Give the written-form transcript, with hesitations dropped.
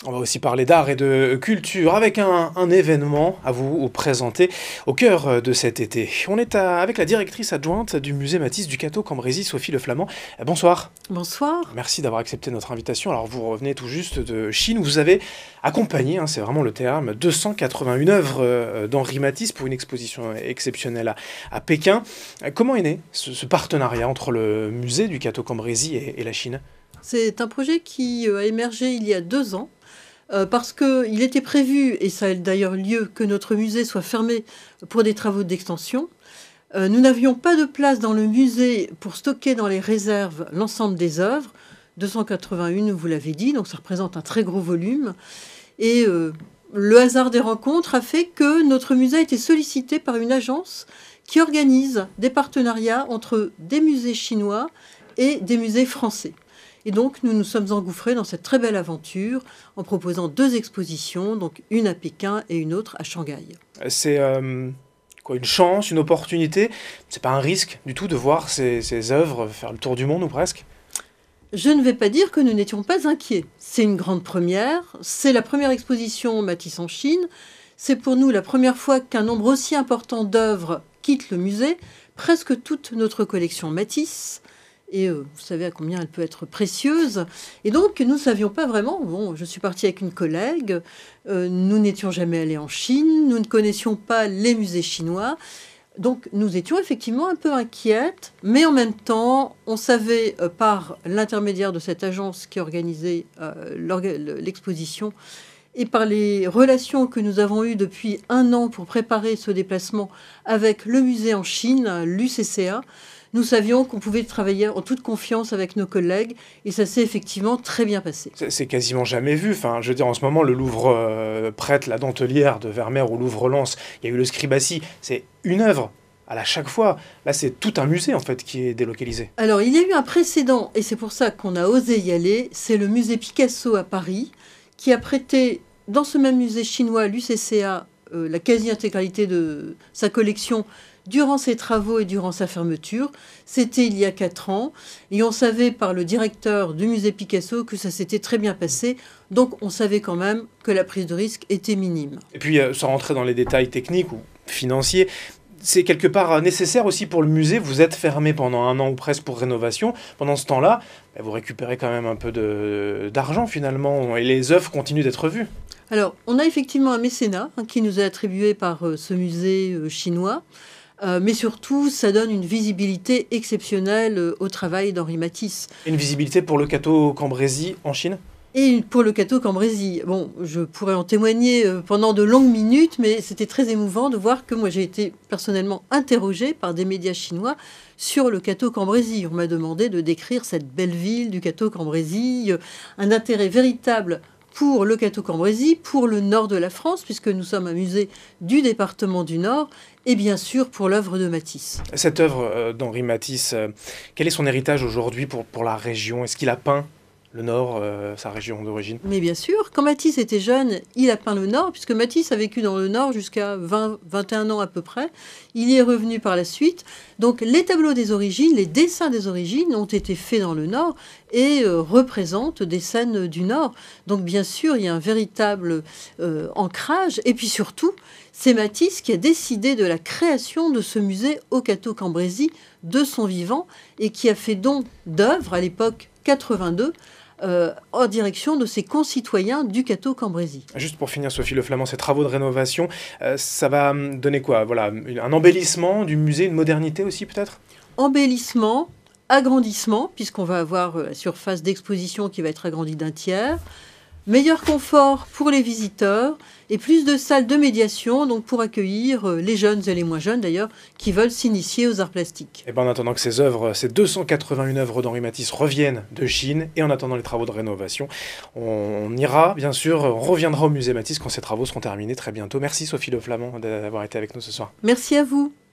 On va aussi parler d'art et de culture avec un événement à vous présenter au cœur de cet été. On est avec la directrice adjointe du musée Matisse du Cateau-Cambrésis, Sophie Leflamand. Bonsoir. Bonsoir. Merci d'avoir accepté notre invitation. Alors vous revenez tout juste de Chine, vous avez accompagné, c'est vraiment le terme, 281 œuvres d'Henri Matisse pour une exposition exceptionnelle à Pékin. Comment est né ce partenariat entre le musée du Cateau-Cambrésis et la Chine ? C'est un projet qui a émergé il y a 2 ans. Parce qu'il était prévu, et ça a d'ailleurs lieu, que notre musée soit fermé pour des travaux d'extension. Nous n'avions pas de place dans le musée pour stocker dans les réserves l'ensemble des œuvres. 281, vous l'avez dit, donc ça représente un très gros volume. Et le hasard des rencontres a fait que notre musée a été sollicité par une agence qui organise des partenariats entre des musées chinois et des musées français. Et donc, nous nous sommes engouffrés dans cette très belle aventure en proposant 2 expositions, donc une à Pékin et une autre à Shanghai. C'est quoi, une chance, une opportunité? C'est pas un risque du tout de voir ces œuvres faire le tour du monde ou presque? Je ne vais pas dire que nous n'étions pas inquiets. C'est une grande première. C'est la première exposition Matisse en Chine. C'est pour nous la première fois qu'un nombre aussi important d'œuvres quitte le musée. Presque toute notre collection Matisse. Et vous savez à combien elle peut être précieuse. Et donc, nous ne savions pas vraiment. Bon, je suis partie avec une collègue. Nous n'étions jamais allés en Chine. Nous ne connaissions pas les musées chinois. Donc, nous étions effectivement un peu inquiètes. Mais en même temps, on savait, par l'intermédiaire de cette agence qui organisait l'exposition, et par les relations que nous avons eues depuis 1 an pour préparer ce déplacement avec le musée en Chine, l'UCCA, nous savions qu'on pouvait travailler en toute confiance avec nos collègues et ça s'est effectivement très bien passé. C'est quasiment jamais vu. Enfin, je veux dire, en ce moment, le Louvre prête la Dentelière de Vermeer ou Louvre-Lens. Il y a eu le Scribassi. C'est une œuvre à chaque fois. Là, c'est tout un musée, en fait, qui est délocalisé. Alors, il y a eu un précédent et c'est pour ça qu'on a osé y aller. C'est le musée Picasso à Paris qui a prêté dans ce même musée chinois, l'UCCA, la quasi-intégralité de sa collection durant ses travaux et durant sa fermeture. C'était il y a 4 ans. Et on savait par le directeur du musée Picasso que ça s'était très bien passé. Donc on savait quand même que la prise de risque était minime. Et puis, sans rentrer dans les détails techniques ou financiers, c'est quelque part nécessaire aussi pour le musée. Vous êtes fermé pendant 1 an ou presque pour rénovation. Pendant ce temps-là, vous récupérez quand même un peu d'argent finalement. Et les œuvres continuent d'être vues. Alors, on a effectivement un mécénat qui nous est attribué par ce musée chinois. Mais surtout, ça donne une visibilité exceptionnelle au travail d'Henri Matisse. Une visibilité pour le Cateau-Cambrésis en Chine? Et pour le Cateau-Cambrésis. Bon, je pourrais en témoigner pendant de longues minutes, mais c'était très émouvant de voir que moi j'ai été personnellement interrogée par des médias chinois sur le Cateau-Cambrésis. On m'a demandé de décrire cette belle ville du Cateau-Cambrésis, un intérêt véritable pour le Cateau-Cambrésis, pour le nord de la France, puisque nous sommes un musée du département du Nord, et bien sûr pour l'œuvre de Matisse. Cette œuvre d'Henri Matisse, quel est son héritage aujourd'hui pour la région? Est-ce qu'il a peint le Nord, sa région d'origine? Mais bien sûr, quand Matisse était jeune, il a peint le Nord, puisque Matisse a vécu dans le Nord jusqu'à 21 ans à peu près. Il y est revenu par la suite. Donc les tableaux des origines, les dessins des origines ont été faits dans le Nord et représentent des scènes du Nord. Donc bien sûr, il y a un véritable ancrage. Et puis surtout, c'est Matisse qui a décidé de la création de ce musée au Cateau-Cambrésis de son vivant et qui a fait don d'œuvres à l'époque 82 en direction de ses concitoyens du Cateau-Cambrésis. Juste pour finir, Sophie Leflamand, ces travaux de rénovation, ça va donner quoi? Voilà, un embellissement du musée, une modernité aussi peut-être? Embellissement, agrandissement, puisqu'on va avoir la surface d'exposition qui va être agrandie d'1 tiers, meilleur confort pour les visiteurs et plus de salles de médiation donc pour accueillir les jeunes et les moins jeunes d'ailleurs qui veulent s'initier aux arts plastiques. Et en attendant que ces œuvres, ces 281 œuvres d'Henri Matisse reviennent de Chine et en attendant les travaux de rénovation, on ira bien sûr, on reviendra au musée Matisse quand ces travaux seront terminés très bientôt. Merci Sophie Leflamand d'avoir été avec nous ce soir. Merci à vous.